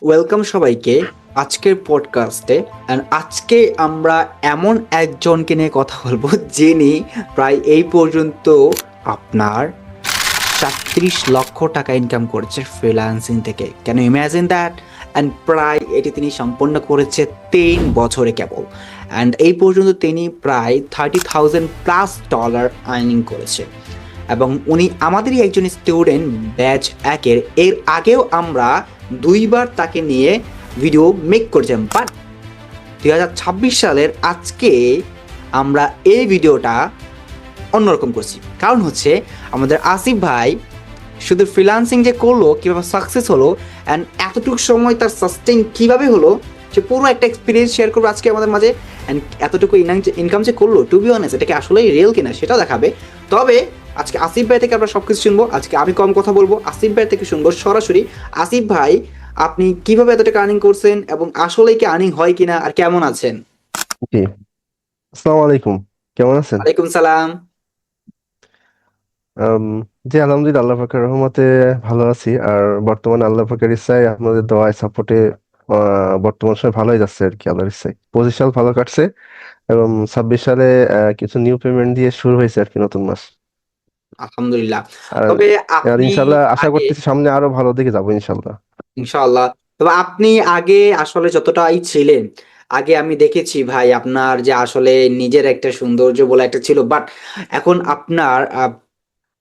Welcome সবাইকে আজকের পডকাস্টে। And আজকে আমরা এমন একজনকে নিয়ে কথা বলবো যিনি প্রায় এই পর্যন্ত আপনার 37 লক্ষ টাকা ইনকাম করেছে ফ্রিল্যান্সিং থেকে। Can you imagine that? And প্রায় এটি তিনি সম্পন্ন করেছে 3 বছরে কেবল। অ্যান্ড এই পর্যন্ত তিনি প্রায় $30,000+ আর্নিং করেছে। এবং উনি আমাদেরই একজন স্টুডেন্ট ব্যাচ একের। এর আগেও আমরা 2বার তাকে নিয়ে ভিডিও মেক করেছিলাম, বাট 2026 সালের আজকে আমরা এই ভিডিওটা অন্যরকম করছি। কারণ হচ্ছে আমাদের আসিফ ভাই শুধু ফ্রিল্যান্সিং যে করলো, কীভাবে সাকসেস হলো, অ্যান্ড এতটুকু সময় তার সাস্টেইন কীভাবে হলো, সে পুরো একটা এক্সপিরিয়েন্স শেয়ার করবো আজকে আমাদের মাঝে। অ্যান্ড এতটুকু ইনকাম যে করলো, টু বি অনেস্ট, এটাকে আসলেই রিয়েল কিনা সেটাও দেখাবে। তবে আজকে আসিফ ভাই থেকে আমরা সব কিছু শুনবো। আজকে আমি কম কথা বলবো, আসিফ ভাই থেকে শুনবো সরাসরি। আসিফ ভাই, আপনি কিভাবে এত টাকা আর্নিং করছেন এবং আসলেই কি আর্নিং হয় কিনা, আর কেমন আছেন? জি, আসসালামু আলাইকুম। কেমন আছেন? ওয়ালাইকুম সালাম। আম, জি, আলহামদুলিল্লাহ, আল্লাহ পাকের রহমতে ভালো আছি। আর বর্তমানে আল্লাহ পাকের ইচ্ছায় আপনাদের দোয়ায় সাপোর্টে বর্তমান সময় ভালোই যাচ্ছে আর কি। আল্লাহর ইচ্ছায় 25 সাল ভালো কাটছে এবং 26 সালে কিছু নিউ পেমেন্ট দিয়ে শুরু হয়েছে আর কি নতুন মাস। আলহামদুলিল্লাহ। আর তবে আর আপনি ইনশাল্লাহ আশা আগে, করতেছি সামনে আরো ভালো দিকে যাবো ইনশাল্লাহ। ইনশাআল্লাহ, তবে আপনি আগে আসলে যতটাই ছিলেন, আগে আমি দেখেছি ভাই আপনার যে আসলে নিজের একটা সৌন্দর্য বলে একটা ছিল, বাট এখন আপনার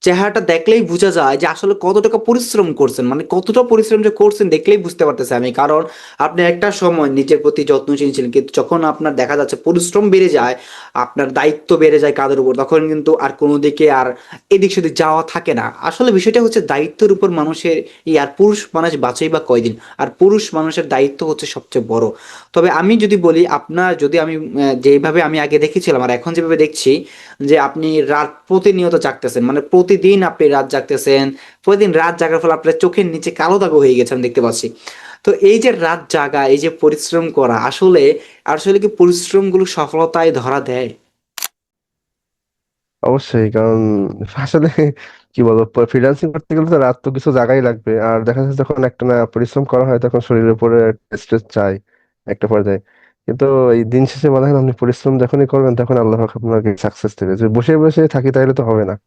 চেহারাটা দেখলেই বোঝা যায় যে আসলে কত টাকা পরিশ্রম করছেন, মানে কতটা পরিশ্রম যে করছেন দেখলেই বুঝতে পারতেছি আমি। কারণ আপনি একটা সময় নিজের প্রতি যত্নশীল ছিলেন, কিন্তু যখন আপনার দেখা যাচ্ছে পরিশ্রম বেড়ে যায়, আপনার দায়িত্ব বেড়ে যায় কাঁধের উপর, তখন কিন্তু আর কোনো দিকে আর এদিক সেদিক যাওয়া থাকে না। আসলে বিষয়টা হচ্ছে দায়িত্বের উপর মানুষের আর পুরুষ মানুষ বাঁচেই বা কয়দিন, আর পুরুষ মানুষের দায়িত্ব হচ্ছে সবচেয়ে বড়। তবে আমি যদি বলি, আপনার যদি আমি যেভাবে আমি আগে দেখেছিলাম আর এখন যেভাবে দেখছি, যে আপনি রাত প্রতিনিয়ত জাগতেছেন, মানে প্রতিদিন আপনি রাত জাগতেছেন। প্রতিদিন রাত জাগার ফলে আপনার চোখের নিচে কালো দাগ হয়ে গেছে আমি দেখতে পাচ্ছি। তো এই যে রাত জাগা, এই যে পরিশ্রম করা, আসলে আসলে কি পরিশ্রমগুলো সফলতায় ধরা দেয়? অবশ্যই, কারণ আসলে কি বলবো, ফ্রিল্যান্সিং করতে গেলে তো রাত তো কিছু জায়গায় লাগবে। আর দেখা যাচ্ছে যখন একটা না পরিশ্রম করা হয় তখন শরীরের উপরে স্ট্রেস চাই একটা পর্যায়ে। কিন্তু এই দিন শেষে বলা হয় না, আপনি পরিশ্রম যখনই করবেন তখন আল্লাহ পাক আপনাকে সাকসেস দেবে। যদি বসে বসে থাকি তাহলে তো হবে না।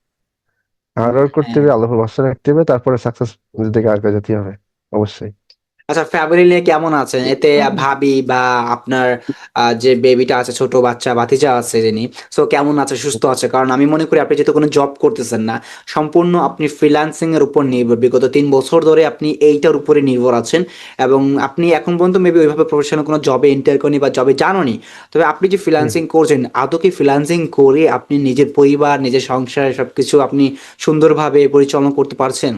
হার্ড ওয়ার্ক করতে হ্যাঁ। হবে, আল্লাহ ভরসা রাখতে হবে, তারপরে সাকসেস দিকে আগে যেতে হবে অবশ্যই। আচ্ছা, ফ্যামিলি নিয়ে কেমন আছেন? এতে ভাবি বা আপনার যে বেবিটা আছে, ছোট বাচ্চা ভাতিজা আছে যিনি, সো কেমন আছে, সুস্থ আছে? কারণ আমি মনে করি আপনি যেহেতু কোনো জব করতেছেন না, সম্পূর্ণ আপনি ফ্রিল্যান্সিং এর উপর নির্ভর, বিগত 3 বছর ধরে আপনি এইটার উপরে নির্ভর আছেন। এবং আপনি এখন পর্যন্ত মেবি ওইভাবে প্রফেশনাল কোনো জবে এন্টার করেনি বা জবে জানোনি। তবে আপনি যে হুম। ফ্রিল্যান্সিং করছেন, আদৌ কি ফ্রিল্যান্সিং করে আপনি নিজের পরিবার, নিজের সংসার সবকিছু আপনি সুন্দরভাবে পরিচালনা করতে পারছেন?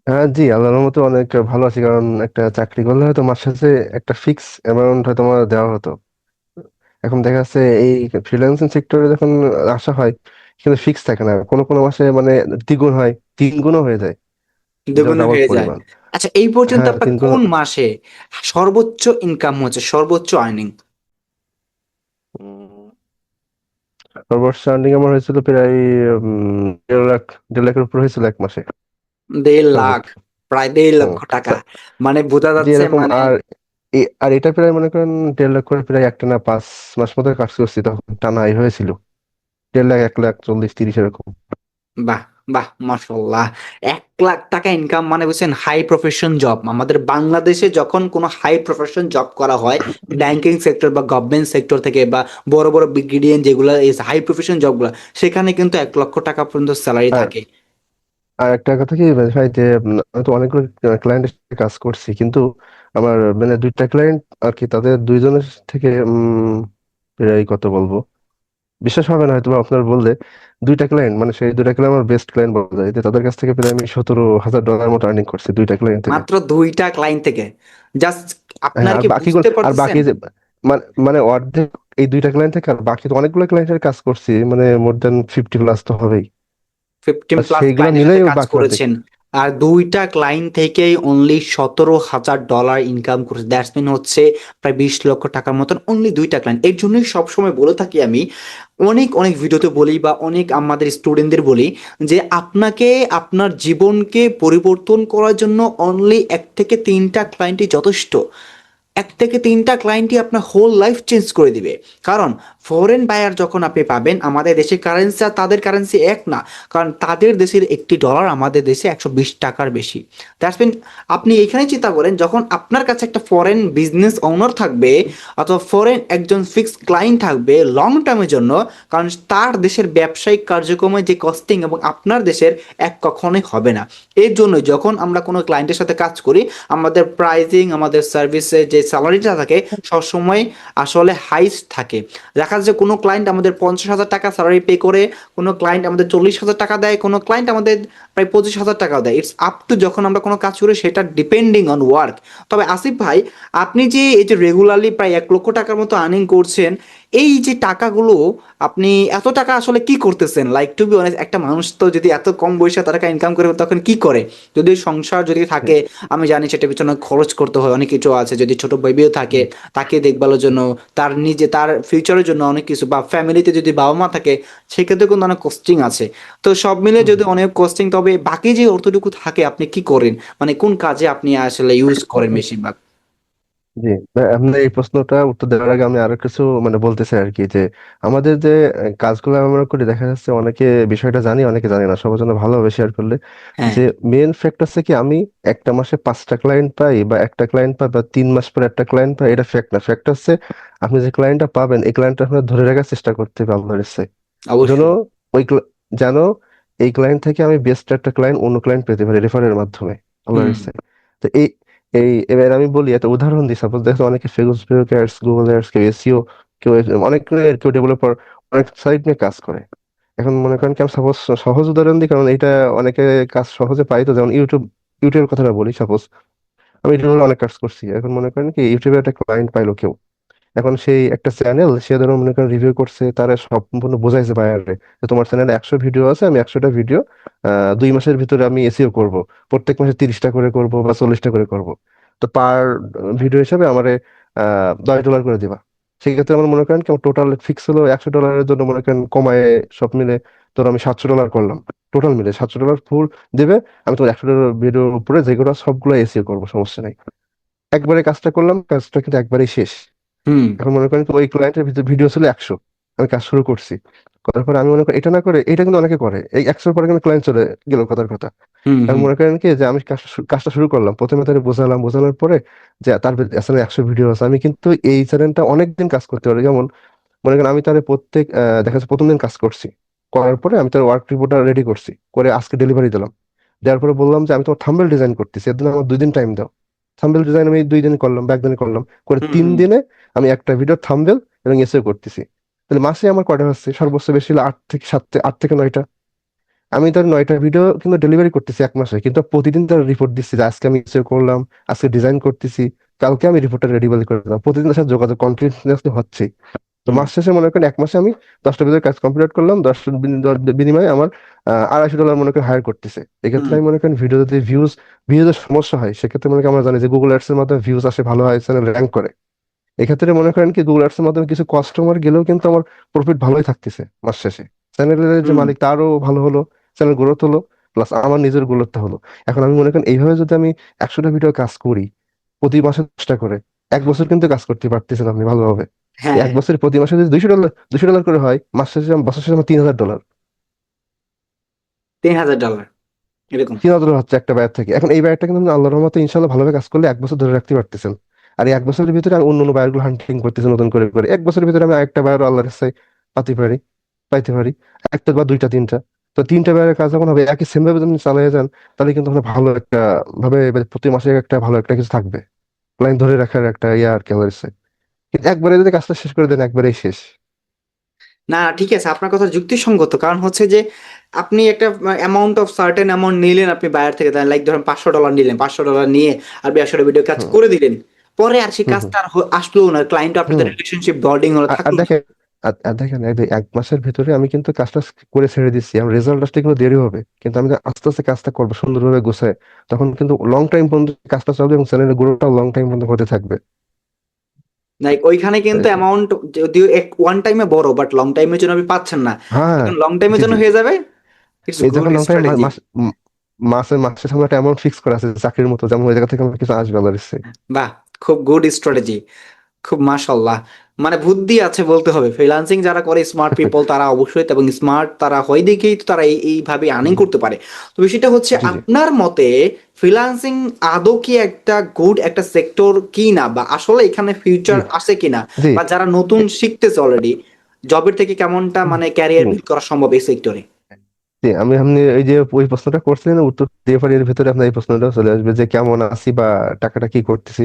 হ্যাঁ, জি, আল্লাহর মতো অনেক ভালো আছি। কারণ একটা চাকরি করলে হয়তো মাস শেষে একটা ফিক্স অ্যামাউন্ট হয়তো আমার দেওয়া হতো। এখন দেখা যাচ্ছে এই ফ্রিল্যান্সিং সেক্টরে যখন আসা হয়, কিন্তু ফিক্স থাকে না, কোনো কোনো মাসে মানে দ্বিগুণ হয়, 3 গুণও হয়ে যায়, দ্বিগুণ ডাবল হয়ে যায়। পরিমাণ। আচ্ছা, এই পর্যন্ত হ্যাঁ, আপনার 3 গুণ। কোন মাসে সর্বোচ্চ ইনকাম হচ্ছে, সর্বোচ্চ আর্নিং? উম, সর্বোচ্চ আর্নিং আমার হয়েছিল প্রায় 1.5 লাখ, 1.5 লাখের উপর হয়েছিল এক মাসে 1.5 লাখ? সর্বোচ্চ। প্রায় 1.5 লক্ষ টাকা। তা- মানে বোঝা যে যাচ্ছে এরকম মানে। আর আর এটা প্রায় মনে করেন 1.5 লাখ করে প্রায় একটা না 5 মাস মতো কাজ করছি, তখন টানা এই হয়েছিল 1.5 লাখ, 1 লাখ 40, 30 এরকম। বাহ, বাহ, মাশাল্লাহ। 1 লাখ টাকা ইনকাম মানে বুঝছেন হাই প্রফেশন জব। আমাদের বাংলাদেশে যখন কোনো হাই প্রফেশন জব করা হয়, ব্যাংকিং সেক্টর বা গভর্নমেন্ট সেক্টর থেকে, বা বড় বড় বিগ্রেডিয়েন্ট যেগুলো হাই প্রফেশন জবগুলো, সেখানে কিন্তু 1 লক্ষ টাকা পর্যন্ত স্যালারি আর থাকে। আর একটা কথা কি ভাই, যে আমি তো অনেকগুলো ক্লায়েন্টের সাথে কাজ করছি, কিন্তু আমার মানে 2টা ক্লায়েন্ট আর কি, তাদের দুইজনের থেকে প্রায় কত বলবো, বিশ্বাস হবে না হয়তো বা আপনার বললে। 2টা ক্লায়েন্ট, মানে সেই 2টা ক্লায়েন্ট আমার বেস্ট ক্লায়েন্ট বলা যায়, যে তাদের কাছ থেকে প্রায় আমি $17,000 মতো আর্নিং করছি 2টা ক্লায়েন্ট থেকে। মাত্র 2টা ক্লায়েন্ট থেকে? জাস্ট হ্যাঁ, আপনার আর কি বাকি বুঝতে আর পারতেছেন? বাকি যে মানে অর্ধেক এই 2টা ক্লায়েন্ট থেকে, আর বাকি তো অনেকগুলো ক্লায়েন্টের কাজ করছি, মানে মোর দেন 50 প্লাস তো হবেই। 15 আর প্লাস সেইগুলো ক্লায়েন্টের সাথে মিলেই কাজ বাকি অর্ধেক। করেছেন। আর দুইটা ক্লায়েন্ট থেকেই অনলি $17,000 ইনকাম করছে, দ্যাটস মিন হচ্ছে প্রায় 20 লক্ষ টাকার মতন, অনলি দুইটা ক্লায়েন্ট। এর জন্যই সবসময় বলে থাকি আমি, অনেক অনেক ভিডিওতে বলি বা অনেক আমাদের স্টুডেন্টদের বলি যে আপনাকে আপনার জীবনকে পরিবর্তন করার জন্য অনলি 1 থেকে 3টা ক্লায়েন্টই যথেষ্ট। 1 থেকে 3টা ক্লায়েন্টই আপনার হোল লাইফ চেঞ্জ করে দিবে। কারণ ফরেন বায়ার যখন আপনি পাবেন, আমাদের দেশের কারেন্সি আর তাদের কারেন্সি এক না। কারণ তাদের দেশের $1 আমাদের দেশে 120 টাকার বেশি। দ্যাটস মিন আপনি এখানে চিন্তা করেন, যখন আপনার কাছে একটা ফরেন বিজনেস ওনার থাকবে অথবা ফরেন একজন ফিক্সড ক্লায়েন্ট থাকবে লং টার্মের জন্য, কারণ তার দেশের ব্যবসায়িক কার্যক্রমে যে কস্টিং এবং আপনার দেশের এক কখনোই হবে না। এর জন্য যখন আমরা কোনো ক্লায়েন্টের সাথে কাজ করি, আমাদের প্রাইজিং, আমাদের সার্ভিসের যে স্যালারিটা থাকে সবসময় আসলে হাইস্ট থাকে। দেখা যাচ্ছে কোনো ক্লায়েন্ট আমাদের 50,000 টাকা স্যালারি পে করে, কোনো ক্লায়েন্ট আমাদের 40,000 টাকা দেয়, কোনো ক্লায়েন্ট আমাদের প্রায় 25,000 টাকাও দেয়। ইটস আপ টু যখন আমরা কোনো কাজ করি সেটা ডিপেন্ডিং অন ওয়ার্ক। তবে আসিফ ভাই, আপনি যে এই যে রেগুলারলি প্রায় 1 লক্ষ টাকার মতো আর্নিং করছেন, এই যে টাকাগুলো আপনি এত টাকা আসলে কি করতেছেন? লাইক টু বি অনেস্ট, একটা মানুষ তো যদি এত কম বয়সে এত টাকা ইনকাম করে তখন কি করে? যদি সংসার যদি থাকে, আমি জানি সেটার পিছনে খরচ করতে হয়, অনেক কিছু আছে। যদি ছোট বেবিও থাকে, তাকে দেখভালের জন্য, তার নিজে তার ফিউচারের জন্য অনেক কিছু, বা ফ্যামিলিতে যদি বাবা মা থাকে সেক্ষেত্রে কিন্তু অনেক কস্টিং আছে। তো সব মিলে যদি অনেক কস্টিং, তবে বাকি যে অর্থটুকু থাকে আপনি কি করেন? মানে কোন কাজে আপনি আসলে ইউজ করেন বেশিরভাগ? জি, আপনার এই প্রশ্নটা উত্তর দেওয়ার আগে আমি আরো কিছু বলতে চাই আর কি, যে আমাদের যে কাজগুলো আমরা করি, দেখা যাচ্ছে অনেকে বিষয়টা জানি, অনেকে জানি না। সবার জন্য ভালোভাবে শেয়ার করলে, হ্যাঁ, যে মেন ফ্যাক্ট হচ্ছে কি, আমি একটা মাসে 5টা ক্লায়েন্ট পাই বা একটা ক্লায়েন্ট পাই বা 3 মাস পরে একটা ক্লায়েন্ট পাই, এটা ফ্যাক্ট না। ফ্যাক্ট হচ্ছে আপনি যে ক্লায়েন্টটা পাবেন, এই ক্লায়েন্টটা আপনার ধরে রাখার চেষ্টা করতে হবে আল্লাহর ইচ্ছায়। যেন অবশ্যই। ওই যেন এই ক্লায়েন্ট থেকে আমি বেস্ট একটা ক্লায়েন্ট, অন্য ক্লায়েন্ট পেতে পারি রেফারের মাধ্যমে আল্লাহর হুম, ইচ্ছায়। তো এই এই এবার আমি বলি, একটা উদাহরণ দিই। সাপোজ দেখো, অনেকে ফেসবুক অ্যাডস, গুগল অ্যাডস, কেউ এসইও, কেউ অনেক, কেউ ডেভেলপার, অনেক সাইট নিয়ে কাজ করে। এখন মনে করেন কি, আমি সাপোজ সহজ উদাহরণ দিই, কারণ এটা অনেকে কাজ সহজে পাই। তো যেমন ইউটিউবের কথাটা বলি। সাপোজ আমি ইউটিউবে অনেক কাজ করছি। এখন মনে করেন কি, ইউটিউবে একটা ক্লায়েন্ট পাইলো কেউ। এখন সেই একটা চ্যানেল, সে ধরো মনে করেন রিভিউ করছে, তারা সম্পূর্ণ বোঝাইছে বায়ারে যে তোমার চ্যানেলে 100 ভিডিও আছে, আমি 100টা ভিডিও 2 মাসের ভিতরে আমি এসইও করব। প্রত্যেক মাসে 30টা করে করব বা 40টা করে করব। তো পার ভিডিও হিসাবে আমারে $10 করে দিবা। সেক্ষেত্রে আমার মনে করেন কি, আমার টোটাল ফিক্স হলো $100 জন্য, মনে করেন কমায় সব মিলে ধরো আমি $700 করলাম। টোটাল মিলে $700 ফুল দেবে। আমি তোমার $100 ভিডিওর উপরে যেগুলো সবগুলো এসইও করবো, সমস্যা নাই। একবারে কাজটা করলাম, কাজটা কিন্তু একবারেই শেষ। হুম, এখন মনে করেন কি, ওই ক্লায়েন্টের ভিতরে ভিডিও ছিল 100, আমি কাজ শুরু করছি। করার পরে আমি মনে করি এটা না করে, এটা কিন্তু অনেকে করে, এই 100 পরে কিন্তু ক্লায়েন্ট চলে গেল, কথার কথা। হুম, আমি হুম, মনে করেন কি, যে আমি কাজটা শুরু করলাম, প্রথমে তাদের বোঝালাম, বোঝানোর পরে যে তার আসলে 100 ভিডিও আছে, আমি কিন্তু এই চ্যানেলটা অনেকদিন কাজ করতে পারি। যেমন মনে করেন আমি তার প্রত্যেক দেখা যাচ্ছে প্রথম দিন কাজ করছি, করার পরে আমি তার ওয়ার্ক রিপোর্টটা রেডি করছি, করে আজকে ডেলিভারি দিলাম। দেওয়ার পরে বললাম যে আমি তোমার থাম্বনেল ডিজাইন করতেছি, এর জন্য আমার 2 দিন টাইম দাও। থাম্বনেল ডিজাইন আমি 2 দিন করলাম বা একদিনে করলাম, করে হুম, তিন হুম, দিনে আমি একটা ভিডিও থাম্বনেল এবং এসইও করতেছি। তাহলে মাসে আমার কয়টা হচ্ছে? সর্বোচ্চ বেশি হলে 8 থেকে 9টা। আমি তার 9টা ভিডিও কিন্তু ডেলিভারি করতেছি 1 মাসে, কিন্তু প্রতিদিন তার রিপোর্ট দিচ্ছি যে আজকে আমি এসইও করলাম, আজকে ডিজাইন করতেছি, কালকে আমি রিপোর্টটা রেডি করে দিলাম। প্রতিদিন তার সাথে যোগাযোগ কন্টিনিউসলি হচ্ছে। তো হুম, মাস শেষে মনে করেন 1 মাসে আমি 10টা ভিতরে কাজ কমপ্লিট করলাম, 10টার বিনিময়ে আমার $250 মনে করেন হায়ার করতেছে। এক্ষেত্রে হুম, আমি মনে করেন ভিডিও যদি ভিউজের সমস্যা হয়, সেক্ষেত্রে মনে করেন আমরা জানি যে গুগল অ্যাডস এর মাধ্যমে ভিউজ আসে, ভালো হয়, চ্যানেল র্যাঙ্ক করে। এক্ষেত্রে মনে করেন কি, গুগল অ্যাডস এর মাধ্যমে কিছু কাস্টমার গেলেও কিন্তু আমার প্রফিট ভালোই থাকতেছে মাস শেষে। চ্যানেলের যে হুম, মালিক, তারও ভালো হলো, চ্যানেল গ্রোথ হলো, প্লাস আমার নিজের গ্রোথটা হলো। এখন আমি মনে করেন এইভাবে যদি আমি 100টা ভিডিও কাজ করি, প্রতি মাসে 10টা করে, 1 বছর কিন্তু কাজ করতে পারতেছেন আপনি ভালোভাবে। হ্যাঁ, এক হ্যাঁ, বছরে প্রতি মাসে যদি $200 করে হয়, মাস শেষে বছর শেষে আমার $3,000। $3,000 এরকম। $3,000 হচ্ছে একটা ব্যয় থেকে। এখন এই ব্যয়টা কিন্তু আপনি আল্লাহর রহমতে ইনশাল্লাহ ভালোভাবে কাজ করলে 1 বছর ধরে রাখতে পারতেছেন। আর এই 1 বছরের ভিতরে আমি অন্য অন্য বায়ারগুলো হান্টিং করতেছি নতুন করে করে, 1 বছরের ভিতরে আমি একটা বায়ার আল্লাহর ইচ্ছায় পাতে পারি, পাইতে পারি। একটা বা দুইটা, তিনটা। তো 3টা বায়ারের কাজ যখন হবে, একই সেম ভাবে যদি চালিয়ে যান, তাহলে কিন্তু আপনার ভালো একটা ভাবে মানে প্রতি মাসে একটা ভালো একটা কিছু থাকবে, ক্লায়েন্ট ধরে রাখার একটা ইয়ে আর কি আল্লাহর ইচ্ছায়। কিন্তু একবারে যদি কাজটা শেষ করে দেন, একবারেই শেষ। না, ঠিক আছে, আপনার কথা যুক্তিসঙ্গত। কারণ হচ্ছে যে আপনি একটা অ্যামাউন্ট অফ সার্টেন অ্যামাউন্ট নিলেন আপনি বায়ার থেকে, লাইক ধরেন $500 নিলেন, $500 নিয়ে আর 82টা ভিডিও কাজ হুম, করে দিলেন। পরে আর সেই হুম, হুম, কাজটা আর আসলো না, ক্লায়েন্ট আপনাদের হুম। রিলেশনশিপ বন্ডিং হলো আর থাকলো না। দেখেন, আর দেখেন এক মাসের ভেতরে আমি কিন্তু কাজটা করে ছেড়ে দিচ্ছি, আমার রেজাল্ট আসতে কিন্তু দেরি হবে, কিন্তু আমি আস্তে আস্তে কাজটা করবো সুন্দরভাবে গোছায়, তখন কিন্তু লং টাইম পর্যন্ত কাজটা চলবে এবং চ্যানেলের গ্রোথটাও লং টাইম পর্যন্ত হতে থাকবে। লাইক ওইখানে কিন্তু তাই- অ্যামাউন্ট যদিও এক ওয়ান টাইমে বড়, বাট লং টাইমের জন্য আপনি পাচ্ছেন না, হ্যাঁ, যখন লং টাইমের জি জন্য জি। হয়ে যাবে, ইটস এই গুড যখন লং টাইম স্ট্র্যাটেজি। মাসের সামনে একটা অ্যামাউন্ট ফিক্স করা আছে চাকরির মতো, যেমন ওই জায়গা থেকে আমার কিছু আসবে আল্লাহর ইচ্ছে। বাহ, খুব গুড স্ট্র্যাটেজি, খুব মাশাল্লাহ। মানে বুদ্ধি আছে বলতে হবে, ফ্রিল্যান্সিং যারা করে স্মার্ট পিপল তারা অবশ্যই, এবং স্মার্ট তারা হয় দেখেই তো তারা এইভাবে আর্নিং হুম, করতে পারে। তো বিষয়টা হচ্ছে জি জি আপনার মতে ফ্রিল্যান্সিং আদৌ কি একটা গুড একটা সেক্টর কি না, বা আসলে এখানে জি ফিউচার আছে কিনা, জি। বা যারা নতুন শিখতেছে অলরেডি জবের থেকে কেমনটা হুম, মানে ক্যারিয়ার হুম, বিল্ড করা সম্ভব এই সেক্টরে? জি। আপনি এই যে ওই প্রশ্নটা করছিলেন, উত্তর দিয়ে পারি এর ভিতরে আপনার এই প্রশ্নটা চলে আসবে যে কেমন আছি বা টাকাটা কি করতেছি।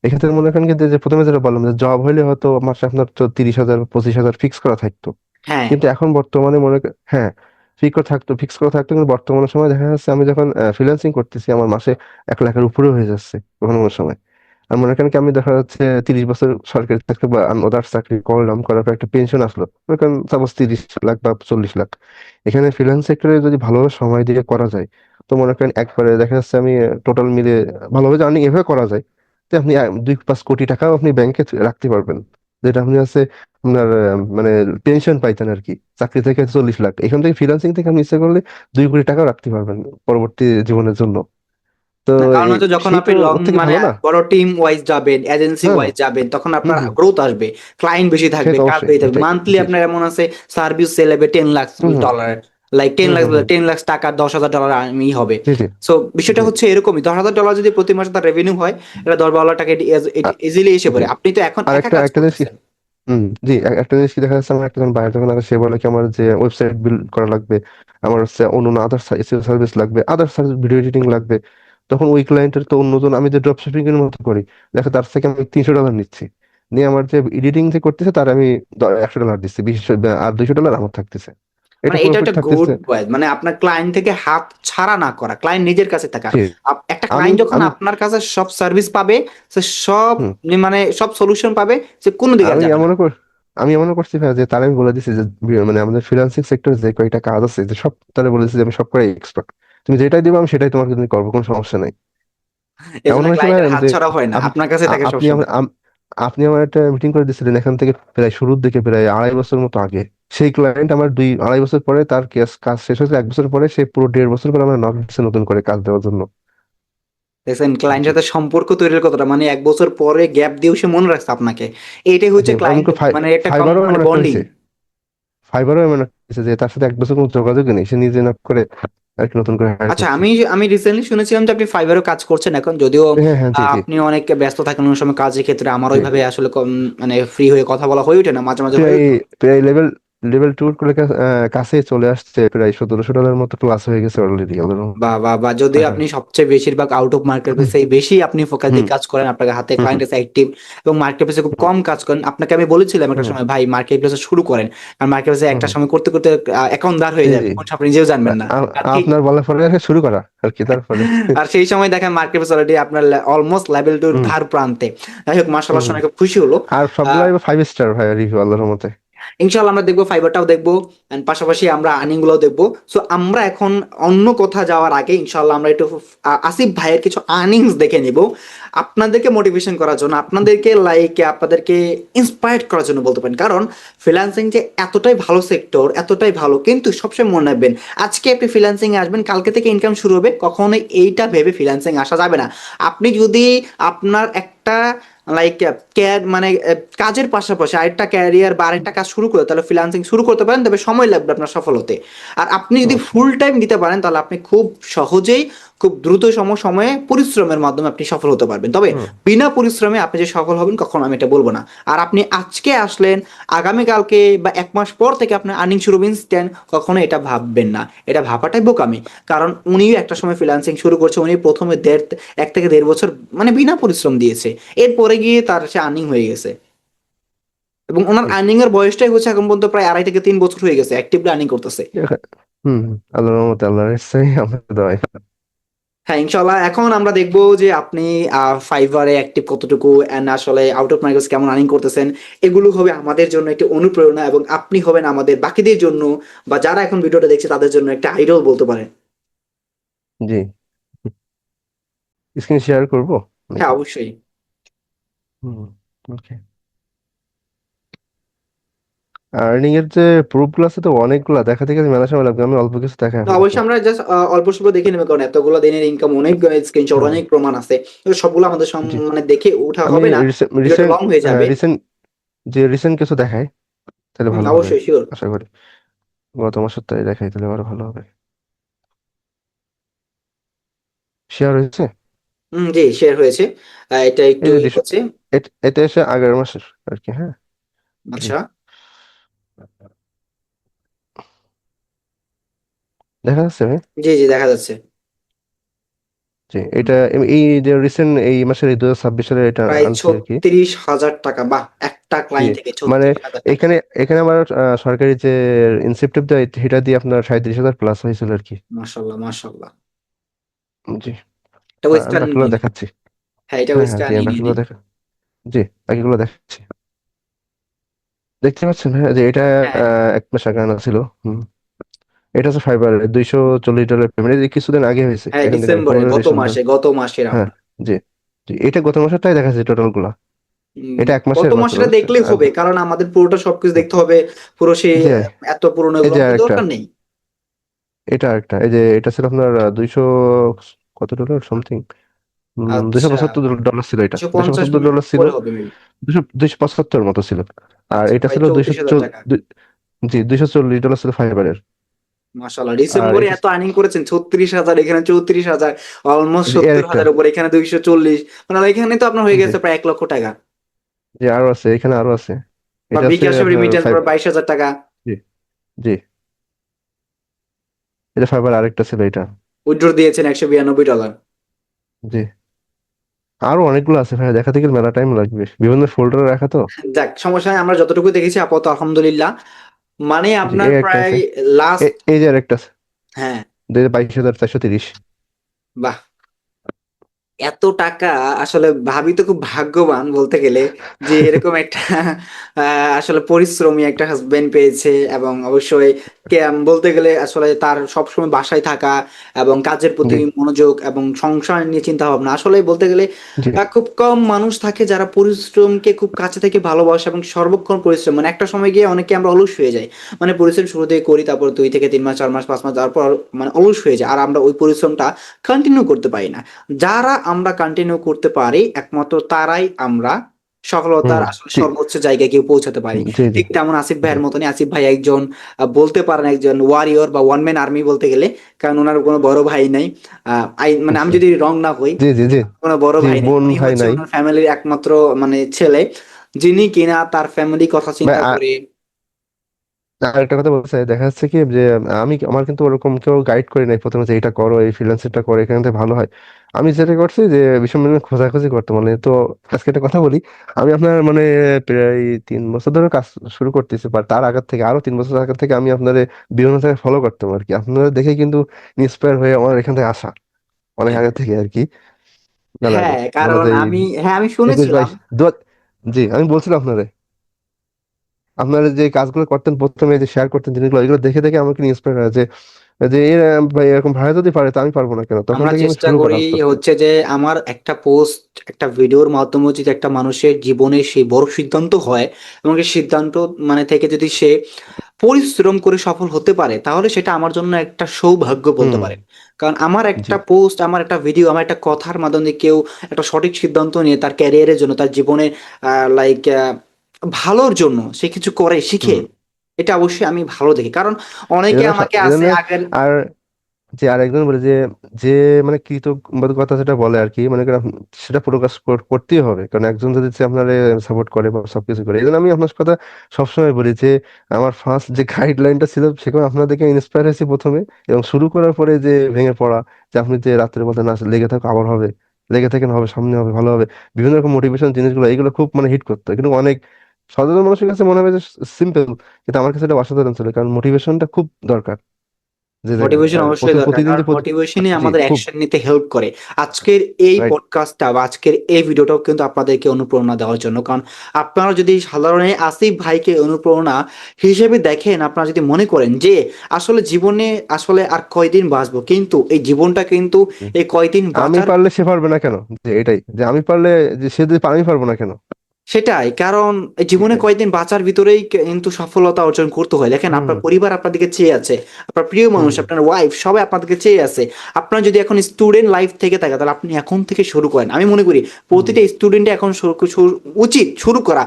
এক্ষেত্রে মনে করেন কিন্তু যে প্রথমে যেটা বললাম, যে জব হইলে হয়তো মাসে আপনার তো 30,000 25,000 ফিক্স করা থাকতো, হ্যাঁ। কিন্তু এখন বর্তমানে হ্যাঁ, ফিক্স করা থাকতো, কিন্তু বর্তমানে সময় দেখা যাচ্ছে আমি যখন ফ্রিল্যান্সিং করতেছি আমার মাসে 1 লাখের উপরেও হয়ে যাচ্ছে কখনো কোনো সময়। আর মনে করেন কি আমি দেখা যাচ্ছে 30 বছর সরকারি চাকরি বা আদার চাকরি করলাম, করার পর একটা পেনশন আসলো, মনে করেন সাপোজ 30 লাখ বা 40 লাখ। এখানে ফ্রিল্যান্স সেক্টরে যদি ভালোভাবে সময় দিয়ে করা যায়, তো মনে করেন একবারে দেখা যাচ্ছে আমি টোটাল মিলে ভালোভাবে আর্নিং এভাবে করা যায় যে আপনি 2-5 কোটি টাকাও আপনি ব্যাংকে রাখতে পারবেন, যেটা আপনি আছে আপনার মানে পেনশন পাইতেন আর কি। চাকরি থেকে 40 লাখ, এখান থেকে ফ্রিল্যান্সিং থেকে আপনি ইচ্ছা করলে 2 কোটি টাকাও রাখতে পারবেন পরবর্তী জীবনের জন্য। তো না, কারণ হচ্ছে যখন সেই তো আপনি লং ওর থেকে মানে ভালো না। বড় টিম ওয়াইজ যাবেন, এজেন্সি হ্যাঁ। ওয়াইজ যাবেন, তখন হুম আপনার হুম। গ্রোথ আসবে, ক্লায়েন্ট বেশি সে থাকবে, তো কাজ অবশ্যই বেশি থাকবে, এটাই। মান্থলি জি জি। আপনার এমন আছে সার্ভিস সেল হবে 10 লাখ হুম হুম ডলার, লাইক টেন হুম লাখ হুম হুম। 10 লাখ টাকা, $10,000 আমি হবে। জি জি সো বিষয়টা জি। হচ্ছে এরকমই, $10,000 যদি প্রতি মাসে তার রেভিনিউ হয়, এটা $10 টাকা আ- ইজিলি এসে জি। পড়ে। আপনি তো এখন আর একা একটা কাজ একটা জিনিস কি, করতেছেন। জি একটা জিনিস কি দেখা যাচ্ছে, আমার একটা বাইরে যখন আসে, সে বলে কি আমার যে ওয়েবসাইট বিল্ড করা লাগবে, আমার হচ্ছে অন্য আদার সার্ভিস লাগবে, আদার সার্ভিস ভিডিও এডিটিং লাগবে, তখন ওই ক্লায়েন্টের তো অন্যজন, আমি যে ড্রপ শিপিং এর মতো করি, দেখো তার থেকে আমি $300 নিচ্ছি, নিয়ে আমার যে এডিটিং যে করতেছে তার আমি $100 দিচ্ছি, 20, আর $200 আমার থাকতেছে, এটা মানে এটা পুরোপুরি একটা গুড থাকতেছে। পয়েন্ট, মানে আপনার ক্লায়েন্ট থেকে হাত ছাড়া না করা, ক্লায়েন্ট নিজের কাছে থাকা। জি। একটা আমি ক্লায়েন্ট যখন আমি আপনার কাছে সব সার্ভিস পাবে, সে সব হুম, মানে সব সলিউশন পাবে, সে কোনো দিকে আর আমি যাবে না। এমনও কর আমি এমনও করছি ভাই, যে তার আমি বলে দিছি যে মানে আমাদের ফ্রিল্যান্সিং সেক্টরে যে কয়েকটা কাজ আছে, যে সব তারা বলেছি যে আমি সব করে এক্সপার্ট, তুমি যেটাই দিবে আমি সেটাই তোমার জন্য করবো, কোনো সমস্যা নাই। এই এমন জন্য হয়েছে ভাই ক্লায়েন্টের হাত যে ছাড়া হয় না, আপ- আপনার কাছে আ- থাকে আপনি সবসময়। আমার আপনি আমার একটা মিটিং করে দিয়েছিলেন এখান থেকে প্রায় শুরুর দিকে, প্রায় 2.5 বছর মতো আগে। সেই ক্লায়েন্ট আমার 2-2.5 বছর পরে তার কাজ শেষ হয়েছে, 1 বছর পরে সে পুরো 1.5 বছর পরে আমার নক দিচ্ছে নতুন করে কাজ দেওয়ার জন্য। দেখছেন জি ক্লায়েন্টের সাথে সম্পর্ক তৈরির কতটা, মানে 1 বছর পরে গ্যাপ দিয়েও সে মনে রাখছে আপনাকে। এইটাই জি। হচ্ছে এমনকি ক্লায়েন্ট মানে একটা ফাইবারও মানে এমন একটা বন্ডিং। হয়েছে, যে তার সাথে 1 বছর কোনো যোগাযোগই নেই, সে নিজে নক করে আর কি নতুন করে হায়ার আচ্ছা, করছে। আমি আমি রিসেন্টলি শুনেছিলাম যে আপনি ফাইবারও কাজ করছেন এখন, যদিও হ্যাঁ হ্যাঁ, জি জি আপনি অনেক ব্যস্ত থাকেন অন্য সময় কাজের ক্ষেত্রে, আমার জি। ওইভাবে আসলে মানে ফ্রি হয়ে কথা বলা হয়ে ওঠে না, মাঝে মাঝে হয়ে প্রায় ওঠে। প্রায় লেভেল টুর করে কাছে চলে আসছে, প্রায় $1,700 মতো ক্লাস হয়ে গেছে অলরেডি আমাদের বা বা বা যদিও টাকা। আপনি সবচেয়ে বেশিরভাগ আউট অফ মার্কেট হুম প্লেসে বেশি আপনি ফোকাস হুম দিয়ে কাজ করেন, আপনার হাতে হুম ক্লায়েন্ট হুম আছে অ্যাক্টিভ, এবং মার্কেট প্লেসে খুব কম কাজ করেন। আপনাকে আমি বলেছিলাম একটা হুম সময়, ভাই মার্কেট প্লেসে শুরু করেন, কারণ মার্কেট প্লেসে হুম একটা হুম। সময় করতে করতে অ্যাকাউন্ট দাঁড় হয়ে জি যাবে, জি। কোন সময় আপনি নিজেও জানবেন না। আর ঠিক আপনার বলার পরে শুরু করা আর কি, তারপরে আর সেই সময় দেখেন মার্কেট প্লেস অলরেডি আপনার অলমোস্ট লেভেল টুর হুম ধার প্রান্তে। যাই হোক, মার্শাল্লাহ হুম। শুনে খুব খুশি হলো। আর সবগুলো 5 স্টার ভাই, রিভিউ আল্লাহর মতে। ইনশাল্লাহ আমরা দেখবো, ফাইবারটাও দেখবো, এন্ড পাশাপাশি আমরা আর্নিং গুলোও দেখবো। সো আমরা এখন অন্য কোথা যাওয়ার আগে ইনশাল্লাহ আমরা একটু আসিফ ভাইয়ের কিছু আর্নিংস দেখে নিব, আপনাদেরকে মোটিভেশন করার জন্য, আপনাদেরকে লাইক আপনাদেরকে ইন্সপায়ার্ড করার জন্য বলতে পারেন। কারণ ফ্রিল্যান্সিং যে এতটাই ভালো সেক্টর, এতটাই ভালো, কিন্তু সবসময় মনে রাখবেন, আজকে আপনি ফ্রিল্যান্সিং এ আসবেন, কালকে থেকে ইনকাম শুরু হবে, কখনোই এইটা ভেবে ফ্রিল্যান্সিং আসা যাবে না। আপনি যদি আপনার একটা লাইক মানে কাজের পাশাপাশি আরেকটা ক্যারিয়ার বা আরেকটা কাজ শুরু করে তাহলে ফ্রিল্যান্সিং শুরু করতে পারেন, তবে সময় লাগবে আপনার সফল হতে। আর আপনি যদি অবশ্যই। ফুল টাইম দিতে পারেন, তাহলে আপনি খুব সহজেই, খুব দ্রুত সময়ে পরিশ্রমের মাধ্যমে আপনি সফল হতে পারবেন। তবে হুম। বিনা পরিশ্রমে আপনি যে সফল হবেন, কখনো আমি এটা বলবো না। আর আপনি আজকে আসলেন, আগামীকালকে বা 1 মাস পর থেকে আপনার আর্নিং শুরু হবে ইনস্ট্যান্ট, কখনো এটা ভাববেন না, এটা ভাবাটাই বোকামি। কারণ উনিও একটা সময় ফ্রিল্যান্সিং শুরু করছে, উনি প্রথমে 1 থেকে 1.5 বছর মানে বিনা পরিশ্রম দিয়েছে, এরপরে গিয়ে তার সে আর্নিং হয়ে গেছে, এবং ওনার আর্নিং এর বয়সটাই হচ্ছে এখন পর্যন্ত প্রায় 2.5 থেকে 3 বছর হয়ে গেছে অ্যাক্টিভলি আর্নিং করতেছে। হুম। আল্লাহর রহমতে, আল্লাহর ইচ্ছাই আমাদের দোয়াই। হ্যাঁ, ইনশাল্লাহ এখন আমরা দেখবো যে আপনি ফাইবারে অ্যাক্টিভ কতটুকু এন্ড আসলে আউট অফ মার্কেটস কেমন আর্নিং করতেছেন। এগুলো হবে আমাদের জন্য একটি অনুপ্রেরণা এবং আপনি হবেন আমাদের বাকিদের জন্য বা যারা এখন ভিডিওটা দেখছে তাদের জন্য একটা আইডল বলতে পারেন। জি, স্ক্রিন শেয়ার করব হ্যাঁ, নাকি? অবশ্যই। হুম, ওকে। আর্নিং এর যে প্রুফ গুলো আছে তো অনেকগুলা, দেখা দেখে মেলা সময় লাগবে, আমি অল্প কিছু দেখাই না, আপনাকে। অবশ্যই আমরা জাস্ট অল্প স্বল্প দেখে নেবো, কারণ এতগুলো দিনের ইনকাম অনেক স্ক্রিনশট হুম, অনেক প্রমাণ আছে। তো সবগুলো আমাদের জি। মানে দেখে ওঠা আমি হবে না, ভিডিওটা রিসেন্ট লং হয়ে হ্যাঁ যাবে। রিসেন্ট কিছু দেখাই, তাহলে ভালো হবে অবশ্যই, শিওর। আশা করি। গত মাসের তাই দেখাই, তাহলে আরো ভালো হবে। শেয়ার হয়েছে। জি, শেয়ার হয়েছে। এটা একটু এই যে হচ্ছে। এটা এসে আগের মাসের আর কি, হ্যাঁ। জি, আচ্ছা। দেখা যাচ্ছে ভাই। জি, জি, দেখা যাচ্ছে। জি, এটা এই যে রিসেন্ট এই মাসের, এই 2026 সালে এটা প্রায় আনছি আর কি। 36,000 টাকা, বাহ! একটা জি, ক্লায়েন্ট থেকে মানে 36,000 টাকা। এখানে এখানে আমার সরকারি যে ইনসেপটিভ দেয় সেটা দিয়ে আপনার 37,000 প্লাস হয়েছিল আর কি। মাশাল্লাহ, মাশাল্লাহ। জি, এটা আমি ওয়েস্টার্ন বাকিগুলো ইউনিয়ন। দেখাচ্ছি। হ্যাঁ, এটা হ্যাঁ হ্যাঁ, জি ওয়েস্টার্ন আমি বাকিগুলো ইউনিয়নে। দেখা, জি বাকিগুলো দেখাচ্ছি। দেখতে পাচ্ছেন হ্যাঁ, যে এটা হ্যাঁ, এক মাস আগে আনা ছিল। হুম, এটা হচ্ছে ফাইবার $240 পেমেন্ট, এই যে কিছুদিন আগে হয়েছে, হ্যাঁ, এখান থেকে ডিসেম্বরে, 15 গত ডিসেম্বর। মাসে, গত মাসের হ্যাঁ, আপনার। জি জি, এটা গত মাসেরটাই দেখাচ্ছে টোটাল গুলা। এটা এক গত মাসের মাত্র। মাসেটা দেখলেই আর হবে, কারণ আমাদের পুরোটা সবকিছু দেখতে হবে। পুরো সেই যে এত পুরনো এই এগুলো যে আমাদের আরেকটা, দরকার নেই। এটা আরেকটা, এই যে এটা ছিল আপনার 200 কত ডলার সামথিং, দুইশো আচ্ছা, পঁচাত্তর ডলার ছিল এটা, 250 $275 ছিল। পরে হবে মেবি। 275 মতো ছিল। আর আচ্ছা, এটা প্রায় ছিল 34,000 টাকা। জি $240 ছিল ফাইবারের। মাশাল্লাহ, আর ডিসেম্বরে এটা এত আর্নিং করেছেন 36,000, এখানে 34,000, অলমোস্ট যে এর সত্তর একটা, হাজার উপর, এখানে 240। মানে এখানে তো আপনার হয়ে জি গেছে প্রায় 1,00,000 টাকা। জি, আরো আছে, এখানে আরো আছে। বা এটা হচ্ছে বিকাশে আপনার রিমিটেন্স ফাইভ। পরে 22,000 টাকা। জি জি, এটা ফাইবার আরেকটা ছিল এটা। উইথড্র দিয়েছেন $192। জি, আরো অনেকগুলো আছে ভাই, দেখাতে গেলে মেলা টাইম লাগবে, বিভিন্ন ফোল্ডারে রাখা তো। যাক, সমস্যা নাই, আমরা যতটুকু দেখেছি আপাতত আলহামদুলিল্লাহ। মানে জি, আপনার এই একটা প্রায় আছে। লাস্ট। এই যে আরেকটা আছে, হ্যাঁ। 22,430। বাহ! এত টাকা! আসলে ভাবি তো খুব ভাগ্যবান বলতে গেলে, যে এরকম একটা আসলে পরিশ্রমী একটা হাসবেন্ড পেয়েছে, এবং অবশ্যই বলতে গেলে আসলে তার সবসময় বাসায় থাকা এবং কাজের প্রতি জি মনোযোগ এবং সংসার নিয়ে চিন্তা ভাবনা। আসলে বলতে গেলে জি খুব কম মানুষ থাকে যারা পরিশ্রমকে খুব কাছে থেকে ভালোবাসে এবং সর্বক্ষণ পরিশ্রম, মানে একটা সময় গিয়ে অনেকে আমরা অলস হয়ে যাই। মানে পরিশ্রম শুরু থেকে করি, তারপর 2 থেকে 3 মাস, 4 মাস, 5 মাস যাওয়ার পর মানে অলস হয়ে যায়, আর আমরা ওই পরিশ্রমটা কন্টিনিউ করতে পারি না। যারা আমরা কন্টিনিউ করতে পারি একমাত্র তারাই আমরা হুম, সফলতার আসলে জি সর্বোচ্চ জায়গায় গিয়ে পৌঁছাতে পারি। জি জি ঠিক তেমন আসিফ জি ভাইয়ের মতনই, আসিফ ভাই একজন বলতে পারেন একজন ওয়ারিয়র বা ওয়ান ম্যান আর্মি বলতে গেলে, কারণ ওনার কোনো বড় ভাই নাই। মানে আমি যদি রং না হই, জি জি জি কোনো বড় জি, ভাই নাই, বোন উনি ভাই হচ্ছে নাই ওনার ফ্যামিলির একমাত্র মানে ছেলে, যিনি কিনা তার ফ্যামিলি কথা ভাই। চিন্তা করে। আর একটা কথা বলতে চাই, দেখা যাচ্ছে কি যে আমি আমার কিন্তু ওরকম কেউ গাইড করে নাই প্রথমে যে এটা করো, এই ফ্রিল্যান্সিংটা করো, এখান থেকে ভালো হয়। আমি যেটা করছি যে বিষয় মানে খোঁজাখুঁজি করতে, মানে তো আজকে একটা কথা বলি, আমি আপনার মানে প্রায় 3 বছর ধরে কাজ শুরু করতেছি, বা তার আগের থেকে, আরো 3 বছর আগে থেকে আমি আপনার বিভিন্ন জায়গায় ফলো করতাম আর কি, আপনারা দেখে কিন্তু ইন্সপায়ার হয়ে আমার এখান থেকে আসা, অনেক হ্যাঁ, আগে থেকে আর কি। মেলা আগে, হ্যাঁ, বলা কারণ যায় আমি 21 22 শুনেছিলাম। জি আমি বলছিলাম আপনারে, আপনারা যে কাজগুলো করতেন প্রথমে, যে শেয়ার করতেন জিনিসগুলো, এগুলো দেখে দেখে আমাকে ইন্সপায়ার হয় যে যে ভাই এরকম ভাই যদি পারে তো আমি পারবো না কেন, তখন আমরা থেকে আমি চেষ্টা শুরু করা করি আস্তে আস্তে। হচ্ছে যে আমার একটা পোস্ট, একটা ভিডিওর মাধ্যমে যদি একটা মানুষের জীবনে সেই বড় সিদ্ধান্ত হয়, এবং সেই সিদ্ধান্ত মানে থেকে যদি সে পরিশ্রম করে সফল হতে পারে, তাহলে সেটা আমার জন্য একটা সৌভাগ্য বলতে হুম, পারেন। কারণ আমার জি একটা পোস্ট, আমার একটা ভিডিও, আমার একটা কথার মাধ্যমে কেউ একটা সঠিক সিদ্ধান্ত নিয়ে তার ক্যারিয়ারের জন্য, তার জীবনে লাইক ভালোর জন্য সে কিছু করে শিখে, হুম, এটা অবশ্যই আমি ভালো দেখি। কারণ অনেকে এজন্য আমাকে আছে এজন্য আগের। আর যে আরেকজন বলে যে যে মানে কৃতজ্ঞতা যেটা বলে আর কি, মানে সেটা প্রকাশ করতেই হবে, কারণ একজন যদি সে আপনার সাপোর্ট করে বা সবকিছু করে, এই জন্য আমি আপনার কথা সবসময় বলি যে আমার ফার্স্ট যে গাইডলাইনটা ছিল সেখানে আপনাদেরকে ইন্সপায়ার হয়েছি প্রথমে, এবং শুরু করার পরে যে ভেঙে পড়া, যে আপনি যে রাত্রের মধ্যে না লেগে থাকো, আবার হবে, লেগে থাকেন, হবে, সামনে হবে, ভালো হবে, বিভিন্ন রকম মোটিভেশন জিনিসগুলো, এইগুলো খুব মানে হিট করতো, কিন্তু অনেক সাধারণ মানুষের কাছে মনে হবে যে সিম্পল, কিন্তু আমার কাছে এটা অসাধারণ ছিল, কারণ মোটিভেশনটা খুব দরকার। যে জায়গায় মোটিভেশন অবশ্যই প্রথম দরকার, প্রতিদিন কারণ যে মোটিভেশনই জি আমাদের খুব অ্যাকশন নিতে হেল্প করে। আজকের এই রাইট। পডকাস্টটা বা আজকের এই ভিডিওটাও কিন্তু আপনাদেরকে অনুপ্রেরণা দেওয়ার জন্য, কারণ আপনারা যদি সাধারণ এই আসিফ ভাইকে অনুপ্রেরণা হিসেবে দেখেন, আপনারা যদি মনে করেন যে আসলে জীবনে আসলে আর কয়দিন বাঁচবো, কিন্তু এই জীবনটা কিন্তু এই কয়দিন আমি বাঁচার, পারলে সে পারবে না কেন, যে এটাই যে আমি পারলে যে সে যদি আমি পারবো না কেন। সেটাই কারণ এই জীবনে এটাই। কয়েকদিন বাঁচার ভিতরেই কিন্তু সফলতা অর্জন করতে হয়। দেখেন হুম আপনার পরিবার আপনাদেরকে চেয়ে আছে, আপনার প্রিয় মানুষ, হুম আপনার ওয়াইফ সবাই আপনাদেরকে চেয়ে আছে। আপনার যদি এখন স্টুডেন্ট লাইফ থেকে থাকে, তাহলে আপনি এখন থেকে শুরু করেন। আমি মনে করি হুম প্রতিটা স্টুডেন্টে এখন উচিত শুরু করা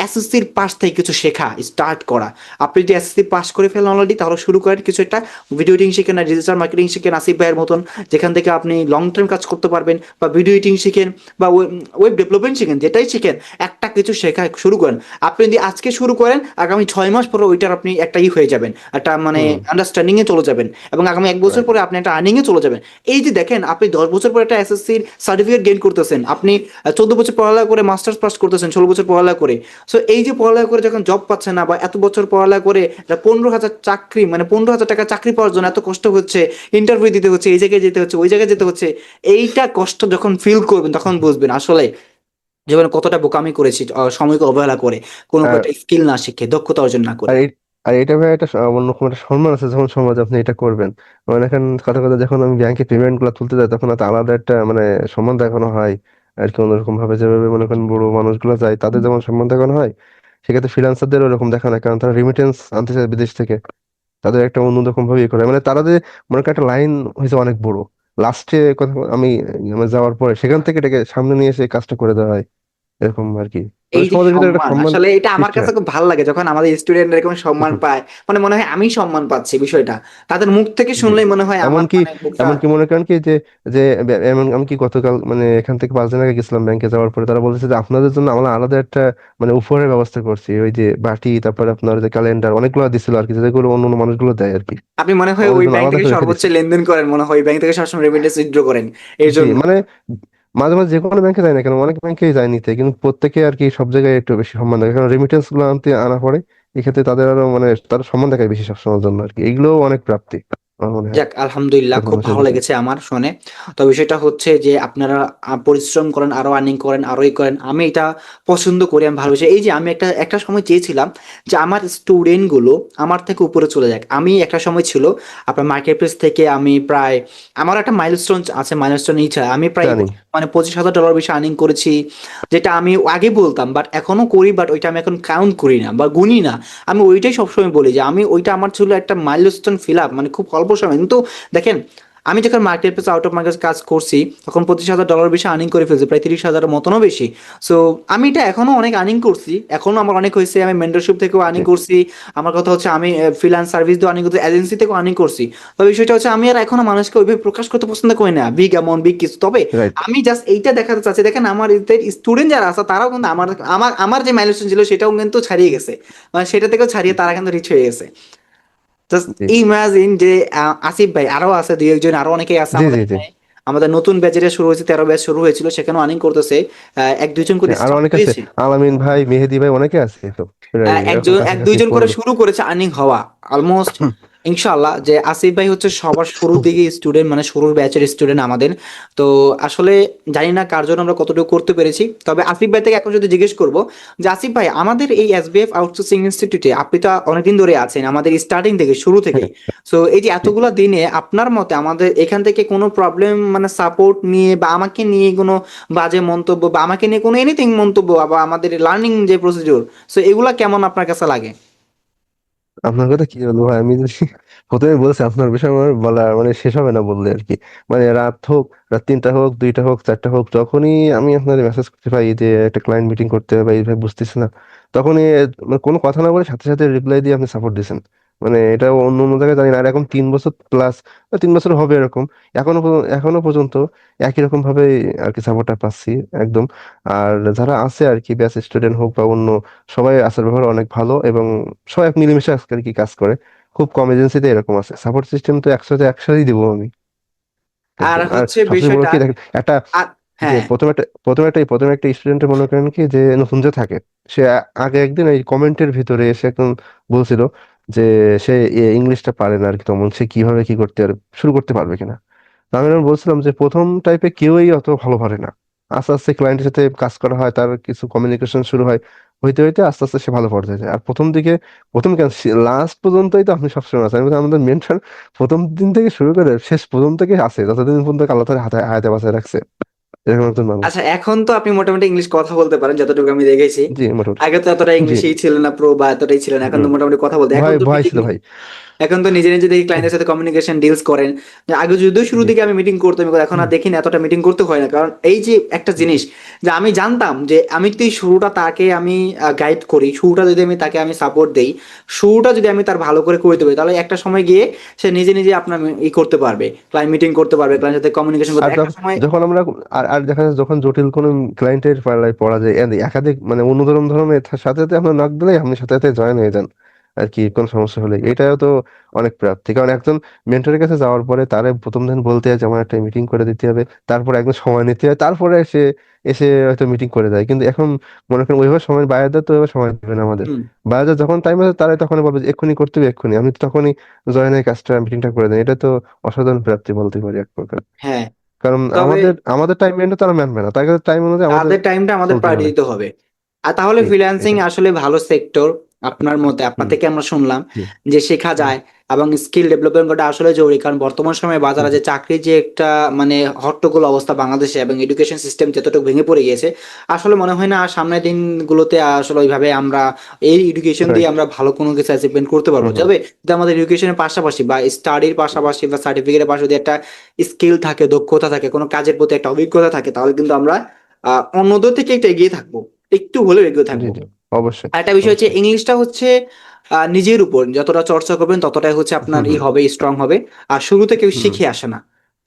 এসএসসির পাশ থেকে কিছু শেখা, স্টার্ট করা। আপনি যদি এসএসসি পাস করে ফেলেন অলরেডি, তাহলে শুরু করেন কিছু একটা ভিডিও এডিটিং শিখেন, না ডিজিটাল মার্কেটিং শিখেন আসিফ ভাইয়ের মতন, যেখান থেকে আপনি লং টার্ম কাজ করতে পারবেন। বা ভিডিও এডিটিং শিখেন, বা ওয়েব ডেভেলপমেন্ট শিখেন, যেটাই শিখেন একটা কিছু শেখা শুরু করেন। আপনি যদি আজকে শুরু করেন, আগামী 6 মাস পরে ওইটার আপনি একটা হয়ে যাবেন, একটা মানে হুম আন্ডারস্ট্যান্ডিং এ চলে যাবেন, এবং আগামী 1 বছর রাইট। পরে আপনি একটা আর্নিং এ চলে যাবেন। এই যে দেখেন, আপনি 10 বছর পরে একটা এসএসসির সার্টিফিকেট গেইন করতেছেন, আপনি 14 বছর পড়ালেখা করে মাস্টার্স পাস করতেছেন, 16 বছর পড়ালেখা করে। সো এই যে পড়ালেখা করে যখন জব পাচ্ছেন না, বা এত বছর পড়ালেখা করে 15,000 চাকরি, মানে 15,000 টাকা চাকরি পাওয়ার জন্য এত কষ্ট হচ্ছে, ইন্টারভিউ দিতে হচ্ছে, এই জায়গায় যেতে হচ্ছে, ওই জায়গায় যেতে হচ্ছে, এইটা কষ্ট যখন ফিল করবেন, তখন বুঝবেন আসলে জীবনে কতটা বোকামি করেছি, সময়কে অবহেলা করে, কোনো আর একটা স্কিল না শিখে, দক্ষতা অর্জন না করে। আর এই আর এটা ভাই একটা অন্যরকম একটা সম্মান আছে যখন সমাজে আপনি এটা করবেন। মানে এখন কথা কথা যখন আমি ব্যাংকে পেমেন্ট গুলো তুলতে যাই, তখন তো আলাদা একটা মানে সম্মান দেখানো হয় আর কি। অন্যরকম ভাবে যেভাবে মনে করেন বড় মানুষগুলো যায় তাদের যেমন সম্মান দেখানো হয়, সেক্ষেত্রে ফ্রিল্যান্সারদের ওরকম দেখানো হয়, কারণ তারা রিমিটেন্স আনতে চায় বিদেশ থেকে। তাদের একটা অন্যরকম ভাবে ইয়ে করে, মানে তারা যে মনে করেন একটা লাইন হয়েছে অনেক বড়, লাস্টে কথা আমি আমার যাওয়ার পরে সেখান থেকে এটাকে সামনে নিয়ে এসে কাজটা করে দেওয়া হয়, এরকম আর কি। মানে এই যে সমাজের ভিতরে একটা সম্মান, সম্মান আসলে এটা আমার সৃষ্টি কাছে হয়। খুব ভালো লাগে যখন আমাদের স্টুডেন্ট এরকম সম্মান পায়। মানে মনে হয় আমি সম্মান পাচ্ছি, বিষয়টা তাদের মুখ থেকে জি। শুনলেই মনে হয় আমার এমনকি মানে বুকটা। এমনকি মনে করেন কি যে যে এমন আমি কি গতকাল মানে এখান থেকে 5 দিন আগে গেছিলাম ব্যাংকে, যাওয়ার পরে তারা বলতেছে যে আপনাদের জন্য আমরা আলাদা একটা মানে উপহারের ব্যবস্থা করছি, ওই যে বাটি, তারপরে আপনার যে ক্যালেন্ডার অনেকগুলো দিছিল আর কি, যেগুলো অন্য অন্য মানুষগুলো দেয় আর কি। আপনি মনে হয় আমাদের ওই জন্য ব্যাংক আলাদা থেকে করে রেখে সর্বোচ্চ দিছে। লেনদেন করেন, মনে হয় ওই ব্যাংক থেকে সবসময় রেমিটেন্স উইথড্র করেন এর জি জন্য। মানে মাঝে মাঝে যে কোনো ব্যাংকে যায় না কেন, অনেক ব্যাংকেই যায় নিতে, কিন্তু প্রত্যেকে আর কি সব জায়গায় একটু বেশি সম্মান দেয়, কারণ রেমিটেন্স গুলো আনা পড়ে। এক্ষেত্রে তাদের আরো মানে তারা সম্মান দেখায় বেশি সবসময়ের জন্য আর কি। এগুলোও অনেক প্রাপ্তি আমার মনে হয় যাক, আলহামদুলিল্লাহ, প্রথম খুব মাসের ভালো বেতন। লেগেছে আমার শুনে। তো বিষয়টা হচ্ছে যে আপনারা পরিশ্রম করেন, আরো আর্নিং করেন, আরোই করেন, আমি এটা পছন্দ করি, আমি ভালোবাসি। এই যে আমি একটা একটা সময় চেয়েছিলাম যে আমার স্টুডেন্ট গুলো আমার থেকে উপরে চলে যাক। আমি একটা সময় ছিল আপনার মার্কেট প্লেস থেকে আমি প্রায়, আমার একটা মাইলস্টোন আছে, মাইলস্টোন ইচ্ছা, আমি প্রায় জানি। মানে $25,000 বেশি আর্নিং করেছি, যেটা আমি আগে বলতাম, বাট এখনো করি, বাট ওইটা আমি এখন কাউন্ট করি না বা গুনি না। আমি ওইটাই সবসময় বলি যে আমি ওইটা আমার ছিল একটা মাইলস্টোন ফিল আপ, মানে খুব অল্প সময়। কিন্তু দেখেন, আমি যখন market place out of market কাজ করছি, তখন $25,000 বেশি আর্নিং করে ফেলছি, প্রায় 30,000 মতনও বেশি। সো আমি এটা এখনো অনেক আর্নিং করছি, এখনো আমার অনেক হয়েছে। আমি মেন্টরশিপ থেকেও আর্নিং জি করছি, আমার কথা হচ্ছে আমি ফ্রিল্যান্স সার্ভিস দিয়ে আর্নিং করছি, এজেন্সি থেকেও আর্নিং করছি। তবে বিষয়টা হচ্ছে আমি আর এখনো মানুষকে ওইভাবে প্রকাশ করতে পছন্দ করি না, বিগ অ্যামাউন্ট, বিগ কিছু। তবে রাইট। আমি জাস্ট এইটা দেখাতে চাচ্ছি, দেখেন আমার স্টুডেন্ট যারা আছে তারাও কিন্তু আমার আমার আমার যে মাইলস্টোন ছিল সেটাও কিন্তু ছাড়িয়ে গেছে, মানে সেটা থেকেও ছাড়িয়ে তারা কিন্তু রিচ হয়ে গেছে। জাস্ট জি ইমাজিন যে আসিফ ভাই আরো আছে, দুই একজন আরো অনেকেই আছে জি আমাদের জি জি এখানে। আমাদের নতুন ব্যাচের শুরু হয়েছে, 13 ব্যাচ শুরু হয়েছিল, সেখানেও আর্নিং করতেছে। এক দুইজন করে হ্যাঁ, আরো স্টার্ট অনেক আছে। হয়েছে। আলামিন ভাই, মেহেদি ভাই, অনেকে আছে তো প্রায় এরকম একজন এক কাছাকাছি দুইজন করে পড়লো। শুরু করেছে আর্নিং হওয়া অলমোস্ট। ইনশাআল্লাহ যে আসিফ ভাই হচ্ছে সবার শুরুর দিকে স্টুডেন্ট, মানে শুরুর ব্যাচের স্টুডেন্ট আমাদের। তো আসলে জানি না কার জন্য আমরা কতটুকু করতে পেরেছি। তবে আসিফ ভাই থেকে এখন যদি জিজ্ঞেস করবো যে আসিফ ভাই, আমাদের এই এসবিএফ আউটসোর্সিং ইনস্টিটিউটে আপনি তো অনেকদিন ধরে আছেন, আমাদের স্টার্টিং থেকে, শুরু থেকেই। সো এই যে জি। এতগুলা দিনে আপনার মতে আমাদের এখান থেকে কোনো প্রবলেম, মানে সাপোর্ট নিয়ে বা আমাকে নিয়ে কোনো বাজে মন্তব্য, বা আমাকে নিয়ে কোনো এনিথিং মন্তব্য, বা আমাদের লার্নিং যে প্রসিডিউর, সো এগুলা কেমন আপনার কাছে লাগে? আপনার কথা কি বলবো ভাই, আমি যদি প্রথমে বলছি আপনার বিষয় আমার বলা মানে শেষ হবে না বললে আর কি। মানে রাত হোক, রাত 3টা হোক, 2টা হোক, 4টা হোক, যখনই আমি আপনার মেসেজ করতে পাই যে একটা ক্লায়েন্ট মিটিং করতে হবে বা এইভাবে বুঝতেছি না, তখনই মানে কোনো কথা না বলে সাথে সাথে রিপ্লাই দিয়ে আপনি সাপোর্ট দিয়েছেন। মানে এটা অন্য অন্য জায়গায় জানি না। আর এখন 3 বছর প্লাস, 3 বছর হবে এরকম, এখনো পর্যন্ত একই রকম ভাবে আর কি সাপোর্টটা পাচ্ছি একদম। আর যারা আছে আর কি, ব্যাচ স্টুডেন্ট হোক বা অন্য, সবাই আচার ব্যবহার অনেক ভালো, এবং সবাই মিলেমিশে আজকাল কি কাজ করে। খুব কম এজেন্সিতে এরকম আছে, সাপোর্ট সিস্টেম তো একসাথেই দিব আমি আর একদম। আর হচ্ছে সবচেয়ে বড় বিষয়টা, কি দেখেন, একটা আর যে হ্যাঁ, প্রথমে একটা স্টুডেন্টের মনে করেন কি যে নতুন যে থাকে, সে আগে একদিন এই কমেন্টের ভিতরে এসে একদম বলছিল যে সে ইংলিশটা পারে না আর কি, তখন সে কিভাবে কি করতে আর শুরু করতে পারবে কিনা। তো আমি যেমন বলছিলাম যে প্রথম টাইপে কেউই অত ভালো পারে না, আস্তে আস্তে ক্লায়েন্টের সাথে কাজ করা হয়, তার কিছু কমিউনিকেশন শুরু হয়, হইতে হইতে আস্তে আস্তে সে ভালো পর্যায়ে যায়। আর প্রথম দিকে, প্রথম কেন, লাস্ট পর্যন্তই তো আপনি সবসময় আছেন। আমি বলছি, আমাদের মেন্টর প্রথম দিন থেকে শুরু করে শেষ পর্যন্ত থেকে আছে, যতদিন পর্যন্ত আল্লাহ তাআলা হাতে হায়াতে বাঁচায় রাখছে, এরকম একজন মানুষ। আচ্ছা, এখন তো আপনি মোটামুটি ইংলিশ কথা বলতে পারেন যতটুকু আমি দেখেছি। জি মোটামুটি। আগে তো এতটা জি ইংলিশই ছিল না, প্রো বা এতটাই ছিল না, এখন তো হুম। মোটামুটি কথা বলতে, এখন ভয় তো ভয় মিটিং, ছিল ভাই। এখন তো নিজে নিজে দেখি ক্লায়েন্টের সাথে কমিউনিকেশন ডিলস করেন। যে আগে যদিও শুরু জি দিকে আমি মিটিং করতাম, কিন্তু এখন আর দেখি না এতটা মিটিং করতে হয় না। কারণ এই যে একটা জিনিস, যে আমি জানতাম যে আমি যদি শুরুটা তাকে আমি গাইড করি, শুরুটা যদি আমি তাকে আমি সাপোর্ট দেই, শুরুটা যদি আমি তার ভালো করে করতে পারি, তাহলে একটা সময় গিয়ে সে নিজে নিজে আপনার করতে পারবে, ক্লায়েন্ট মিটিং করতে পারবে, ক্লায়েন্টের সাথে কমিউনিকেশন করতে আর একটা সময়। যখন আমরা, আর দেখা যাচ্ছে যখন জটিল কোনো ক্লায়েন্টের পাল্লায় পড়া যায়, একাধিক মানে অন্যরকম ধরনের সাথে সাথে আপনার নক দিলেই আপনি সাথে সাথে জয়েন হয়ে যান আর কি, কোন সমস্যা হলে। এটাও তো অনেক প্রাপ্তি, কারণ একজন মেন্টরের কাছে যাওয়ার পরে তারে প্রথম দিন বলতে হয় যে আমার একটা মিটিং করে দিতে হবে, তারপরে একদম সময় নিতে হয়, তারপরে সে এসে হয়তো মিটিং করে দেয়। কিন্তু এখন মনে করেন ওইভাবে সময় বাইরে দেয়, তো ওইভাবে সময় দেবে না আমাদের। হুম। বাইরে যখন টাইম আছে তারাই তখন বলবে যে এক্ষুনি করতে হবে, এক্ষুনি আমি তো তখনই জয়েন হয়ে কাজটা মিটিংটা করে দেন। এটা তো অসাধারণ প্রাপ্তি বলতে পারি এক প্রকার। হ্যাঁ, কারণ তবে আমাদের আমাদের টাইম মেনটেন তারা মানবে না, তার কাছে টাইম অনুযায়ী আমাদের তাদের টাইমটা আমাদের চলতে প্রায়োরিটি হবে। দিতে হবে। আর তাহলে জি ফ্রিল্যান্সিং এটাই। আসলে ভালো সেক্টর আপনার মতে, আপনার হুম। থেকে আমরা শুনলাম জি যে শেখা হুম। যায় এবং স্কিল ডেভেলপমেন্ট করা আসলে জরুরি। কারণ বর্তমান সময়ে বাজারে জি যে চাকরির যে একটা মানে হট্টগোল অবস্থা বাংলাদেশে, এবং এডুকেশন সিস্টেম যতটুকু ভেঙে পড়ে গিয়েছে, আসলে মনে হয় না আর সামনের দিনগুলোতে আসলে ওইভাবে আমরা এই এডুকেশন দিয়ে রাইট। আমরা ভালো কোনো কিছু অ্যাচিভমেন্ট করতে পারবো। হুম হুম। তবে যদি আমাদের এডুকেশনের পাশাপাশি বা স্টাডির পাশাপাশি বা সার্টিফিকেটের পাশে যদি একটা স্কিল থাকে, দক্ষতা থাকে, কোনো কাজের প্রতি একটা অভিজ্ঞতা থাকে, তাহলে কিন্তু আমরা অন্যদের থেকে একটু এগিয়ে থাকবো, একটু হলেও এগিয়ে জি থাকবো। জি অবশ্যই। আরেকটা বিষয় হচ্ছে অবশ্যই। ইংলিশটা হচ্ছে নিজের উপর যতটা চর্চা করবেন ততটাই হচ্ছে আপনার হুম হুম। হবে, স্ট্রং হবে। আর শুরুতে কেউ হুম। শিখে আসে না,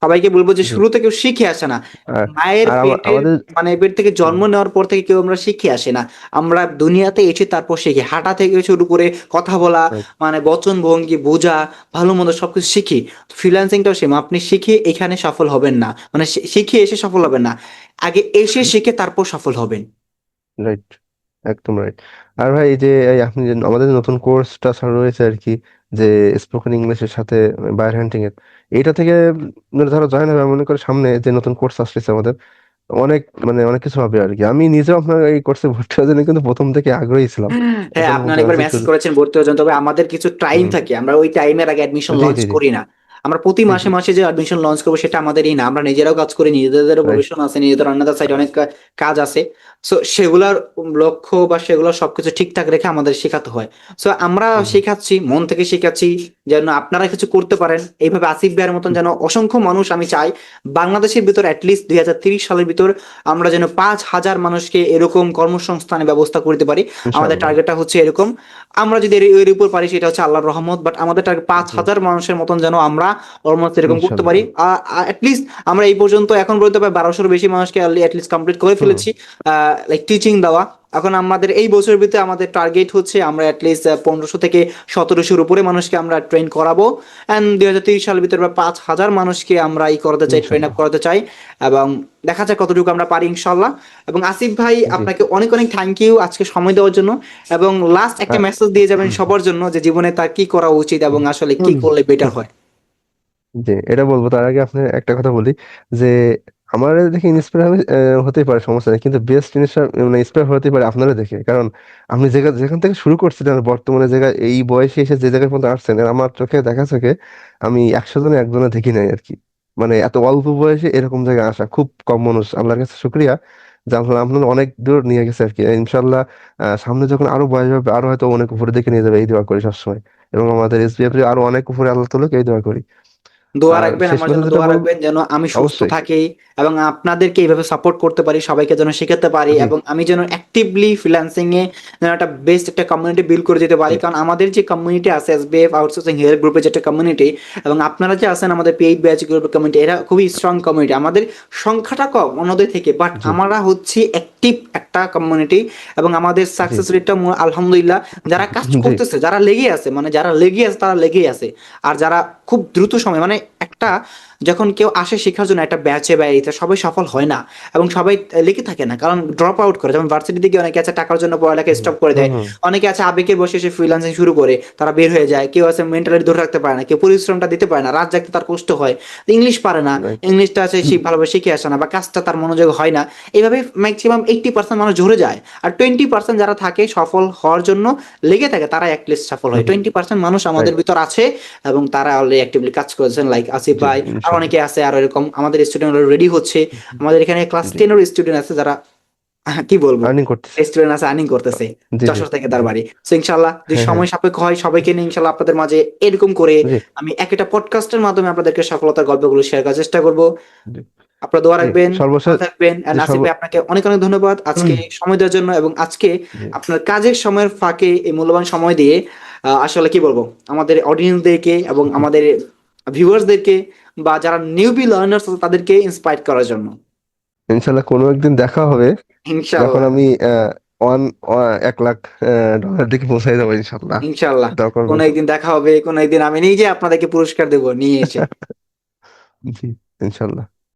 সবাইকে বলবো যে জি। শুরুতে কেউ শিখে আসে না। আর মায়ের আর পেটের আমাদের। মানে পেট থেকে হুম। জন্ম নেওয়ার পর থেকে কেউ আমরা শিখে আসে না। আমরা দুনিয়াতে এসে তারপর শিখি, হাঁটা থেকে শুরু করে কথা বলা, রাইট। মানে বচন ভঙ্গি বোঝা, ভালো মন্দ সবকিছু শিখি। ফ্রিল্যান্সিংটাও সেম, আপনি শিখে এখানে সফল হবেন না, মানে শিখে এসে সফল হবেন না, আগে এসে শিখে তারপর সফল হবেন। রাইট। একদম রাইট। আর ভাই এই যে এই আপনি যে আমাদের যে নতুন কোর্সটা চালু হয়েছে আর কি, যে স্পোকেন ইংলিশের সাথে বায়ার হ্যান্ডিং এর, এইটা থেকে ধরো জয়েন হবে, আমি মনে করি সামনে যে নতুন কোর্স আসতেছে আমাদের, অনেক মানে অনেক কিছু হবে আর কি। আমি নিজেও আপনার এই কোর্সে ভর্তি হওয়ার জন্য কিন্তু প্রথম থেকে আগ্রহী ছিলাম, হ্যাঁ, এখন আপনি মনে অনেকবার আছে একটু। মেসেজ করেছেন ভর্তি হওয়ার জন্য, তবে আমাদের কিছু টাইম হুম। থাকে, আমরা ওই টাইমের আগে অ্যাডমিশন জি লঞ্চ জি জি করি না। আমরা প্রতি জি মাসে জি। মাসে যে অ্যাডমিশন লঞ্চ করবো সেটা আমাদেরই না, আমরা নিজেরাও কাজ করি, নিজেদেরও রাইট। প্রফেশন আছে, নিজেদের অন্যান্য সাইডে অনেক কাজ আছে। সো সেগুলোর লক্ষ্য বা সেগুলোর সবকিছু ঠিকঠাক রেখে আমাদের শেখাতে হয়। সো আমরা হুম শেখাচ্ছি, মন থেকে শেখাচ্ছি, যেন আপনারা কিছু করতে পারেন এইভাবে। আসিফ ভাইয়ের মতন হুম। যেন অসংখ্য মানুষ, আমি চাই বাংলাদেশের ভিতর অ্যাটলিস্ট 2030 সালের ভিতর আমরা যেন 5,000 মানুষকে এরকম কর্মসংস্থানের ব্যবস্থা করতে পারি। আমাদের ইনশাআল্লাহ। টার্গেটটা হচ্ছে এরকম। আমরা যদি এর উপর পারি সেটা হচ্ছে আল্লাহর রহমত, বাট আমাদের টার্গেট পাঁচ জি। হাজার মানুষের মতন যেন আমরা অলমোস্ট এরকম করতে পারি। ইনশাআল্লাহ। অ্যাটলিস্ট আমরা এই পর্যন্ত এখন পর্যন্ত প্রায় 1200 বেশি মানুষকে অ্যাটলিস্ট কমপ্লিট করে হুম। ফেলেছি, লাইক টিচিং দেওয়া। এখন আমাদের এই বছরের ভিতরে আমাদের টার্গেট হচ্ছে আমরা অ্যাটলিস্ট 1500 থেকে 1700-র উপরে মানুষকে আমরা ট্রেন করাবো। অ্যান্ড 2030 সালের ভিতরে প্রায় 5,000 মানুষকে আমরা ই করাতে চাই, ট্রেন আপ ইনশাআল্লাহ। করাতে চাই। এবং দেখা যাক কতটুকু আমরা পারি, ইনশাল্লাহ। এবং আসিফ ভাই, জি। আপনাকে অনেক অনেক থ্যাংক ইউ আজকে সময় দেওয়ার জন্য। এবং লাস্ট একটা আ- মেসেজ দিয়ে যাবেন সবার জন্য, যে জীবনে তার কি করা উচিত এবং আসলে কি করলে বেটার হয়। যে এটা বলবো তার আগে আপনি একটা কথা বলি, যে আমার দেখে ইন্সপায়ার হতেই পারে, সমস্যা নেই, কিন্তু বেস্ট জিনিসটা মানে ইন্সপায়ার হতেই পারে আপনারা দেখে। কারণ আপনি যেখান থেকে শুরু করছিলেন আর বর্তমানে জায়গায় এই বয়সে এসে যে জায়গায় পর্যন্ত আসছেন, আর আমার চোখে দেখা চোখে আমি 100 জনে একজনে দেখি নাই আর কি। মানে এত অল্প বয়সে এরকম জায়গায় আসা খুব কম মানুষ, আল্লাহর কাছে শুক্রিয়া যে আপনার অনেক দূর নিয়ে গেছে আর কি। ইনশাল্লাহ সামনে যখন আরো বয়স হবে আরো হয়তো অনেক উপরে দিকে নিয়ে যাবে, এই দোয়া করি সবসময়। এবং আমাদের এসবিএফ আরো অনেক উপরে আল্লাহ তুলুক, এই দোয়া করি। দোয়া আর রাখবেন শেষ আমার কথা জন্য, যেটা দোয়া বলবো, রাখবেন যেন আমি সুস্থ অবশ্যই। থাকি এবং আপনাদেরকে এইভাবে সাপোর্ট করতে পারি, সবাইকে যেন শেখাতে পারি, জি এবং আমি যেন অ্যাক্টিভলি ফ্রিল্যান্সিং এ যেন একটা বেস্ট একটা কমিউনিটি বিল্ড করে যেতে পারি। জি কারণ আমাদের যে কমিউনিটি আছে এসবিএফ আউটসোর্সিং হেল্প গ্রুপের যে একটা কমিউনিটি, এবং আপনারা যে আছেন আমাদের পেইড ব্যাচ গ্রুপের কমিউনিটি, এরা খুবই স্ট্রং কমিউনিটি। আমাদের সংখ্যাটা কম অন্যদের থেকে, বাট জি আমরা হচ্ছি অ্যাক্টিভ একটা কমিউনিটি। এবং আমাদের জি সাকসেস রেটটা আলহামদুলিল্লাহ, যারা কাজ জি করতেছে, যারা লেগে আছে, মানে যারা লেগে আছে তারা লেগেই আছে। আর যারা খুব দ্রুত সময়, মানে একটা যখন কেউ আসে শেখার জন্য একটা ব্যাচে বা এতে, সবাই সফল হয় না এবং সবাই লেগে থাকে না, কারণ ড্রপ আউট করে। যেমন ভার্সিটিতে গিয়ে অনেকে আছে টাকার জন্য পড়ালেখা হুম স্টপ করে হুম দেয়, হুম অনেকে আছে আবেগে বসে সে ফ্রিল্যান্সিং শুরু করে তারা বের হয়ে যায়, কেউ আছে মেন্টালি ধরে রাখতে পারে না, কেউ পরিশ্রমটা দিতে পারে না, রাত জাগতে তার কষ্ট হয়, ইংলিশ পারে না, রাইট ইংলিশটা আছে সে ভালোভাবে শিখে আসে না, বা কাজটা তার মনোযোগ হয় না। এইভাবে ম্যাক্সিমাম 80% মানুষ ঝরে যায়, আর 20% যারা থাকে সফল হওয়ার জন্য লেগে থাকে, তারা অ্যাটলিস্ট সফল হয়। 20% মানুষ আমাদের রাইট ভিতর আছে এবং তারা অলরেডি অ্যাক্টিভলি কাজ করেছেন, লাইক আসিফ জি ভাই, আর ইনশাল্লাহ অনেকে আছে, আর এরকম আমাদের স্টুডেন্ট রেডি হচ্ছে। হুম, আমাদের এখানে ক্লাস জি 10 এর স্টুডেন্ট আছে যারা কি বলবো, আর্নিং করতেছে স্টুডেন্ট আছে আর্নিং করতেছে, জি জি যশোর থেকে তার জি বাড়ি। তো ইনশাল্লাহ যদি হ্যাঁ হ্যাঁ সময় সাপেক্ষ হয়, সবাইকে নিয়ে ইনশাল্লাহ আপনাদের মাঝে এরকম করে জি আমি একটা পডকাস্টের মাধ্যমে আপনাদেরকে সফলতার গল্পগুলো শেয়ার করার চেষ্টা করব। জি আপনারা দোয়া জি রাখবেন, ভালো সর্বশেষ থাকবেন। আর জি নাসিফ ভাই, আপনাকে অনেক অনেক ধন্যবাদ আজকে সময় দেওয়ার জন্য, এবং আজকে জি আপনার কাজের সময়ের ফাঁকে এই মূল্যবান সময় দিয়ে আসলে কি বলবো, আমাদের অডিয়েন্সদেরকে এবং আমাদের ভিউয়ার্সদেরকে বা যারা নিউবি লার্নার্স আছে তাদেরকে ইন্সপায়ার করার জন্য। ইনশাল্লাহ কোনো একদিন দেখা হবে যখন ইনশাল্লাহ। আমি ওয়ান 1 লাখ ডলার দিকে পৌঁছাই যাবো ইনশাল্লাহ ইনশাল্লাহ দোয়া করবেন কোনো সব একদিন দেখা হবে, কোনো একদিন আমি নিজে আপনাদেরকে পুরস্কার দেবো নিয়ে এসে। জি ইনশাল্লাহ